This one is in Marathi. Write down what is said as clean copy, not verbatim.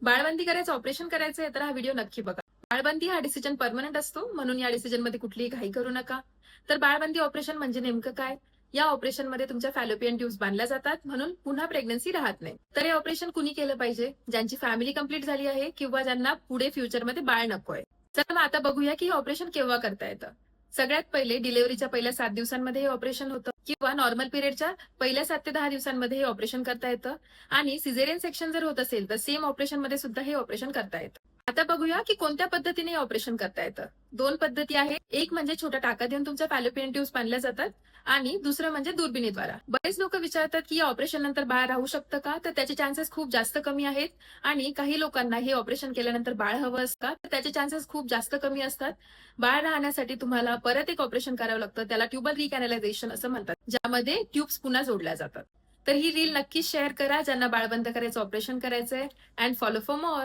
बाळबंदी करायचं ऑपरेशन करायचंय तर हा व्हिडिओ नक्की बघा. बाळबंदी हा डिसिजन परमनंट असतो, म्हणून या डिसिजनमध्ये कुठलीही घाई करू नका. तर बाळबंदी ऑपरेशन म्हणजे नेमकं काय? या ऑपरेशनमध्ये तुमच्या फॅलोपियन ट्यूब्स बांधल्या जातात, म्हणून पुन्हा प्रेग्नन्सी राहत नाही. तर हे ऑपरेशन कुणी केलं पाहिजे? ज्यांची फॅमिली कंप्लीट झाली आहे किंवा ज्यांना पुढे फ्युचरमध्ये बाळ नकोय. चला मग आता बघूया की हे ऑपरेशन केव्हा करता येतं. सगळ्यात पहिले डिलिव्हरीच्या पहिल्या 7 दिवसांमध्ये हे ऑपरेशन होतं किंवा नॉर्मल पिरियडच्या पहिल्या 7 ते 10 दिवसांमध्ये हे ऑपरेशन करता येतं. आणि सिझेरियन सेक्शन जर होत असेल तर सेम ऑपरेशन मध्ये सुद्धा हे ऑपरेशन करता येतं. आता बघूया की कोणत्या पद्धतीने हे ऑपरेशन करता येतं. 2 पद्धती आहेत. एक म्हणजे छोटा टाका देऊन तुमच्या फॅलोपियन ट्यूब्स बांधल्या जातात आणि दुसरं म्हणजे दुर्बिणीद्वारा. बरेच लोक विचारतात की या ऑपरेशन नंतर बाळ राहू शकतं का? तर त्याचे चान्सेस खूप जास्त कमी आहेत. आणि काही लोकांना हे ऑपरेशन केल्यानंतर बाळ हवं असतं तर त्याचे चान्सेस खूप जास्त कमी असतात. बाळ राहण्यासाठी तुम्हाला परत एक ऑपरेशन करावं लागतं. त्याला ट्युबल रिकॅनलायझेशन असं म्हणतात, ज्यामध्ये ट्यूब्स पुन्हा जोडल्या जातात. तर ही रील नक्कीच शेअर करा ज्यांना बाळबंद करायचं ऑपरेशन करायचंय. And follow for more.